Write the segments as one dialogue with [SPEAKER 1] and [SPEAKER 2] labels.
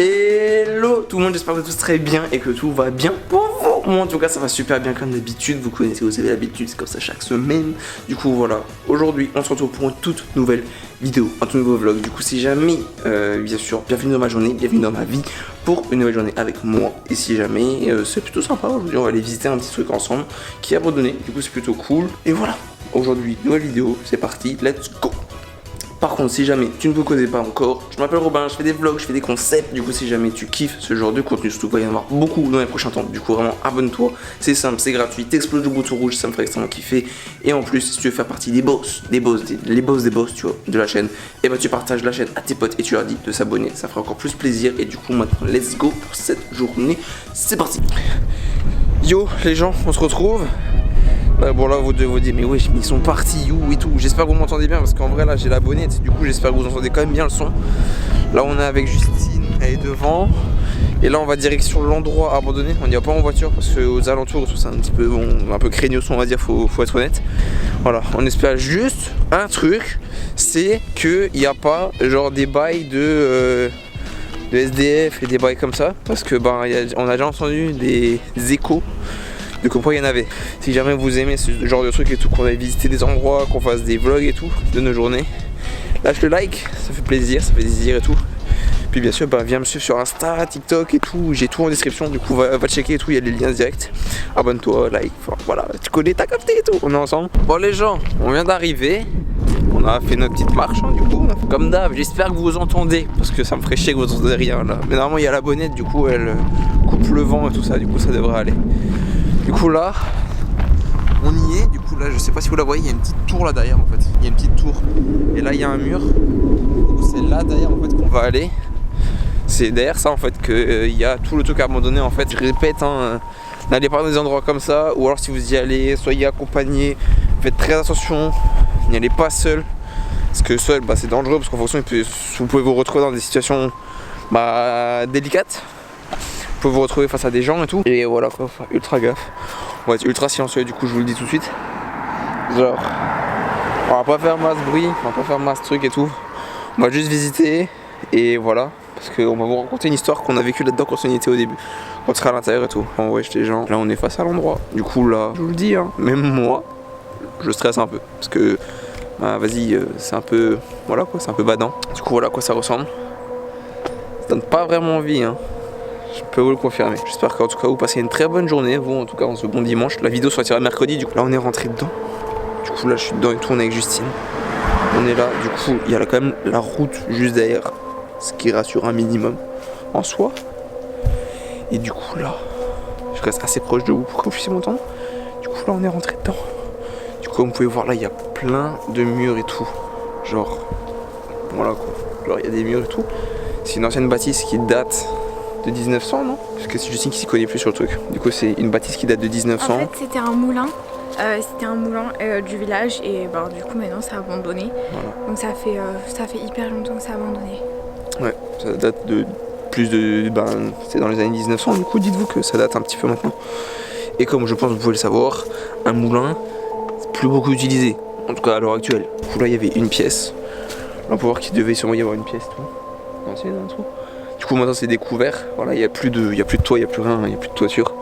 [SPEAKER 1] Hello tout le monde, j'espère que tout très bien et que tout va bien pour vous. Moi en tout cas ça va super bien comme d'habitude, vous connaissez, vous avez l'habitude, c'est comme ça chaque semaine. Du coup voilà, aujourd'hui on se retrouve pour une toute nouvelle vidéo, un tout nouveau vlog. Du coup si jamais, bien sûr, bienvenue dans ma journée, bienvenue dans ma vie pour une nouvelle journée avec moi. Et si jamais, c'est plutôt sympa, aujourd'hui on va aller visiter un petit truc ensemble qui est abandonné, du coup c'est plutôt cool. Et voilà, aujourd'hui nouvelle vidéo, c'est parti, let's go. Par contre, si jamais tu ne me connais pas encore, je m'appelle Robin, je fais des vlogs, je fais des concepts. Du coup, si jamais tu kiffes ce genre de contenu, surtout il va y en avoir beaucoup dans les prochains temps. Du coup, vraiment, abonne-toi. C'est simple, c'est gratuit. T'exploses le bouton rouge, ça me ferait extrêmement kiffer. Et en plus, si tu veux faire partie des boss, tu vois, de la chaîne, et bah tu partages la chaîne à tes potes et tu leur dis de s'abonner. Ça ferait encore plus plaisir. Et du coup, maintenant, let's go pour cette journée. C'est parti. Yo, les gens, on se retrouve. Bon là vous devez vous dire mais wesh mais ils sont partis où et tout. J'espère que vous m'entendez bien parce qu'en vrai là j'ai la bonnette. Du coup j'espère que vous entendez quand même bien le son. Là on est avec Justine, elle est devant. Et là on va direction l'endroit abandonné. On n'y va pas en voiture parce que aux alentours c'est un petit peu bon, un peu craignos on va dire, faut être honnête. Voilà, on espère juste un truc, c'est qu'il n'y a pas genre des bails de SDF et des bails comme ça. Parce que on a déjà entendu des échos de quoi il y en avait. Si jamais vous aimez ce genre de truc et tout, qu'on aille visiter des endroits, qu'on fasse des vlogs et tout de nos journées, lâche le like, ça fait plaisir, ça fait plaisir et tout. Puis bien sûr viens me suivre sur Insta, TikTok et tout, j'ai tout en description, du coup va checker et tout, il y a les liens directs. Abonne-toi, like, enfin, voilà, tu connais, t'as capté et tout, on est ensemble. Bon les gens, on vient d'arriver, on a fait notre petite marche hein, du coup, comme d'hab, j'espère que vous entendez, parce que ça me ferait chier que vous entendez rien là. Mais normalement il y a la bonnette, du coup elle coupe le vent et tout ça, du coup ça devrait aller. Du coup là, on y est, du coup là je sais pas si vous la voyez, il y a une petite tour là derrière en fait. Il y a une petite tour et là il y a un mur. C'est là derrière en fait qu'on va aller. C'est derrière ça en fait qu'il y a tout le truc abandonné en fait. Je répète, hein, n'allez pas dans des endroits comme ça, ou alors si vous y allez, soyez accompagnés, faites très attention, n'y allez pas seul. Parce que seul c'est dangereux parce qu'en fonction vous pouvez vous retrouver dans des situations délicates. Vous pouvez vous retrouver face à des gens et tout. Et voilà quoi, faut faire ultra gaffe. On va être ultra silencieux, du coup je vous le dis tout de suite. Genre, on va pas faire masse bruit, on va pas faire masse truc et tout. On va juste visiter et voilà. Parce qu'on va vous raconter une histoire qu'on a vécue là-dedans quand on y était au début. Quand on sera à l'intérieur et tout. En vrai, les gens. Là on est face à l'endroit. Du coup là, je vous le dis, hein, même moi, je stresse un peu. Parce que, vas-y, c'est un peu, voilà quoi, c'est un peu badant. Du coup voilà à quoi ça ressemble. Ça donne pas vraiment envie, hein. Je peux vous le confirmer. J'espère qu'en tout cas vous passez une très bonne journée, vous en tout cas en ce bon dimanche. La vidéo sortira mercredi, du coup là on est rentré dedans. Du coup là je suis dedans et tout, on est avec Justine. On est là, du coup il y a quand même la route juste derrière, ce qui rassure un minimum en soi. Et du coup là, je reste assez proche de vous pour que vous puissiez m'entendre. Du coup là on est rentré dedans. Du coup comme vous pouvez voir là il y a plein de murs et tout. Genre, voilà quoi. Genre il y a des murs et tout. C'est une ancienne bâtisse qui date de 1900 non? Parce que c'est Justine qui s'y connaît plus sur le truc. Du coup c'est une bâtisse qui date de 1900.
[SPEAKER 2] En fait c'était un moulin. Du village et du coup maintenant c'est abandonné. Voilà. Donc ça fait hyper longtemps que c'est abandonné.
[SPEAKER 1] Ouais, ça date de plus de... c'est dans les années 1900, du coup dites-vous que ça date un petit peu maintenant. Et comme je pense que vous pouvez le savoir, un moulin c'est plus beaucoup utilisé, en tout cas à l'heure actuelle. Du coup là il y avait une pièce. Là on peut voir qu'il devait sûrement y avoir une pièce tout. Non, c'est un trou. Du coup maintenant c'est découvert, voilà, il n'y a plus de toit, il n'y a plus rien, il n'y a plus de toiture.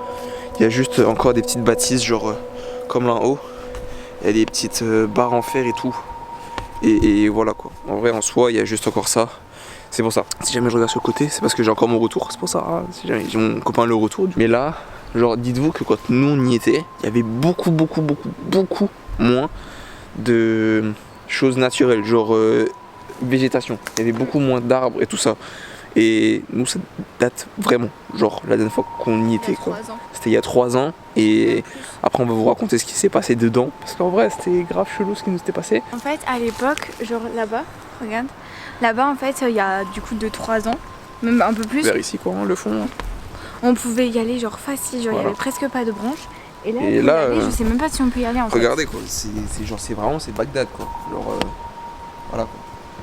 [SPEAKER 1] Il y a juste encore des petites bâtisses genre comme là en haut. Il y a des petites barres en fer et tout. Et voilà quoi. En vrai en soi il y a juste encore ça. C'est pour ça. Si jamais je regarde sur le côté, c'est parce que j'ai encore mon retour. C'est pour ça. Hein. Si jamais j'ai mon copain le retour. Mais là, genre dites-vous que quand nous on y était, il y avait beaucoup moins de choses naturelles. Genre végétation. Il y avait beaucoup moins d'arbres et tout ça. Et nous ça date vraiment, genre la dernière fois qu'on y était quoi. C'était il y a 3 ans et après on va vous raconter ce qui s'est passé dedans. Parce qu'en vrai c'était grave chelou ce qui nous s'était passé.
[SPEAKER 2] En fait à l'époque, genre là-bas, regarde, là-bas en fait il y a du coup 2-3 ans, même un peu plus.
[SPEAKER 1] Vers ici quoi, hein, le fond. Hein.
[SPEAKER 2] On pouvait y aller genre facile, genre il y avait presque pas de branches. Et là, je sais même pas si on peut y aller en fait.
[SPEAKER 1] Regardez quoi, c'est vraiment c'est Bagdad quoi. Genre voilà quoi.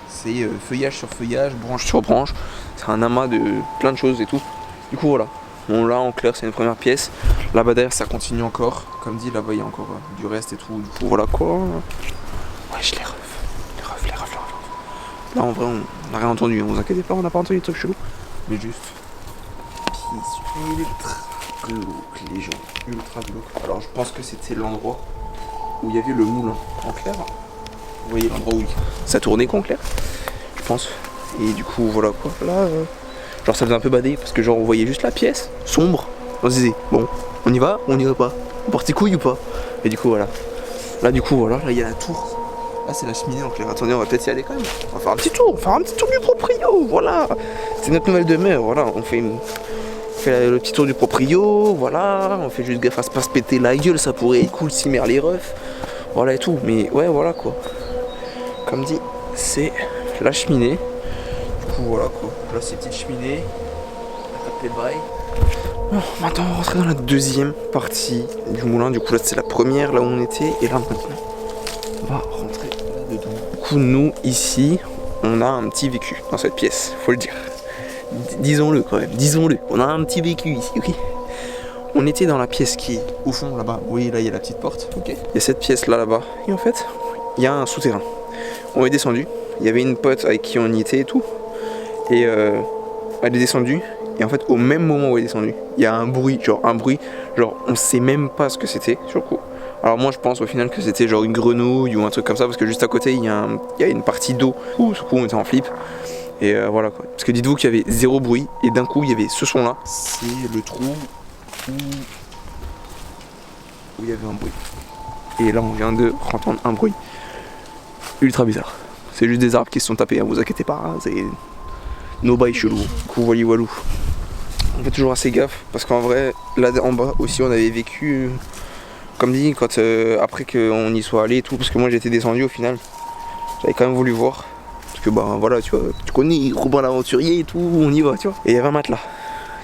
[SPEAKER 1] C'est feuillage sur feuillage, branche sur branche. C'est un amas de plein de choses et tout. Du coup voilà. Bon là en clair c'est une première pièce. Là-bas derrière ça continue encore. Comme dit là-bas il y a encore du reste et tout. Du coup voilà quoi. Wesh les refs. Là en vrai on n'a rien entendu. Ne vous inquiétez pas, on n'a pas entendu des trucs chelous. Mais juste. Peace ultra glauque, les gens. Ultra glauque. Alors je pense que c'était l'endroit où il y avait le moulin en clair. Vous voyez l'endroit où ça tournait en clair, je pense. Et du coup voilà quoi. Là, genre ça faisait un peu bader parce que genre on voyait juste la pièce sombre. On se disait bon, on y va ou on y va pas? On partit couille ou pas? Et du coup voilà. Là du coup voilà, là il y a la tour. Là c'est la cheminée en clair. Attendez, on va peut-être y aller quand même. On va faire un petit tour, du proprio, voilà. C'est notre nouvelle demeure, voilà. On fait le petit tour du proprio, voilà. On fait juste gaffe à pas se péter la gueule, ça pourrait être cool si merde les refs. Voilà et tout. Mais ouais voilà quoi. Comme dit, c'est la cheminée. Du coup voilà quoi. Là c'est petite cheminée. Après bye. Bon, maintenant on va rentrer dans la deuxième partie du moulin. Du coup là c'est la première là où on était. Et là maintenant on va rentrer là-dedans. Du coup nous ici on a un petit vécu dans cette pièce, faut le dire. Disons-le quand même, disons-le. On a un petit vécu ici, ok. On était dans la pièce qui est au fond là-bas. Oui là il y a la petite porte, ok. Il y a cette pièce là-bas. Et en fait il y a un souterrain. On est descendu. Il y avait une pote avec qui on y était et tout. Et elle est descendue. Et en fait, au même moment où elle est descendue, il y a un bruit, genre on sait même pas ce que c'était sur le coup. Alors moi, je pense au final que c'était genre une grenouille ou un truc comme ça, parce que juste à côté, il y a une partie d'eau. Ouh, sur le coup, on était en flip. Et voilà quoi. Parce que dites-vous qu'il y avait zéro bruit, et d'un coup, il y avait ce son-là. C'est le trou où il y avait un bruit. Et là, on vient de entendre un bruit ultra bizarre. C'est juste des arbres qui se sont tapés, hein, vous inquiétez pas, hein, c'est no bail chelou. Du coup, walou. On fait toujours assez gaffe parce qu'en vrai, là en bas aussi, on avait vécu, comme dit, quand après qu'on y soit allé et tout, parce que moi j'étais descendu au final, j'avais quand même voulu voir. Parce que bah voilà, tu vois, tu connais Robin l'aventurier et tout, on y va, tu vois. Et il y avait un matelas.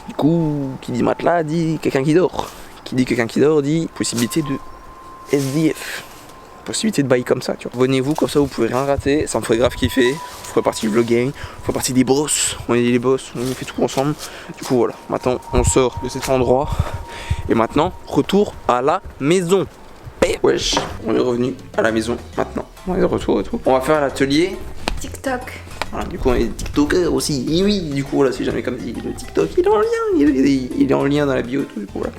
[SPEAKER 1] Du coup, qui dit matelas dit quelqu'un qui dort. Qui dit quelqu'un qui dort dit possibilité de SDF. Possibilité de bail comme ça, tu vois. Abonnez-vous, comme ça vous pouvez rien rater, ça me ferait grave kiffer. Vous ferez partie du vlogging, vous ferez partie des boss. On est les boss, on fait tout ensemble. Du coup voilà, maintenant on sort de cet endroit. Et maintenant, retour à la maison. Et wesh, on est revenu à la maison maintenant. On est de retour et tout. On va faire l'atelier
[SPEAKER 2] TikTok.
[SPEAKER 1] Voilà, du coup on est tiktokers aussi. Et oui, du coup voilà, si jamais comme dit, le TikTok il est en lien, il est en lien dans la bio et tout, du coup voilà.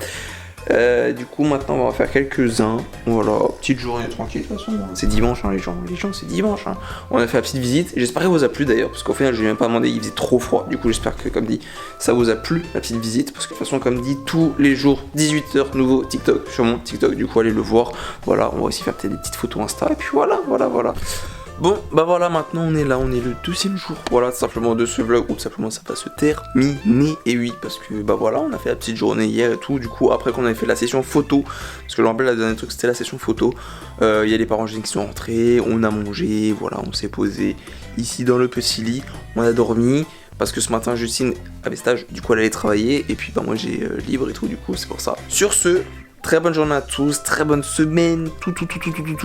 [SPEAKER 1] Du coup maintenant on va en faire quelques-uns. Voilà, petite journée tranquille de toute façon. C'est dimanche hein, les gens c'est dimanche hein. On a fait la petite visite. J'espère qu'elle vous a plu d'ailleurs, parce qu'au final je lui ai même pas demandé, il faisait trop froid. Du coup j'espère que comme dit ça vous a plu la petite visite. Parce que de toute façon comme dit tous les jours 18h nouveau TikTok sur mon TikTok. Du coup allez le voir. Voilà, on va aussi faire peut-être des petites photos Insta. Et puis voilà. Bon, bah voilà, maintenant on est là, on est le deuxième jour, voilà, tout simplement de ce vlog, ou tout simplement ça va se terminer, et oui, parce que bah voilà, on a fait la petite journée hier et tout, du coup, après qu'on avait fait la session photo, parce que je me rappelle, la dernière truc, c'était la session photo, il y a les parents qui sont rentrés, on a mangé, voilà, on s'est posé ici dans le petit lit, on a dormi, parce que ce matin, Justine avait stage, du coup, elle allait travailler, et puis bah moi j'ai libre et tout, du coup, c'est pour ça. Sur ce, très bonne journée à tous, très bonne semaine, tout.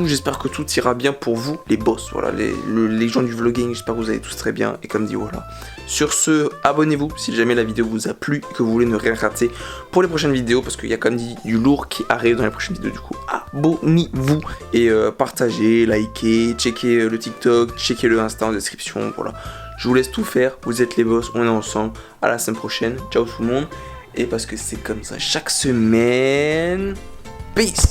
[SPEAKER 1] J'espère que tout ira bien pour vous, les boss, voilà, les gens du vlogging. J'espère que vous allez tous très bien. Et comme dit, voilà. Sur ce, abonnez-vous si jamais la vidéo vous a plu et que vous voulez ne rien rater pour les prochaines vidéos. Parce qu'il y a comme dit du lourd qui arrive dans les prochaines vidéos. Du coup, abonnez-vous et partagez, likez, checkez le TikTok, checkez le Insta en description. Voilà. Je vous laisse tout faire. Vous êtes les boss, on est ensemble. À la semaine prochaine. Ciao tout le monde. Et parce que c'est comme ça chaque semaine. Peace!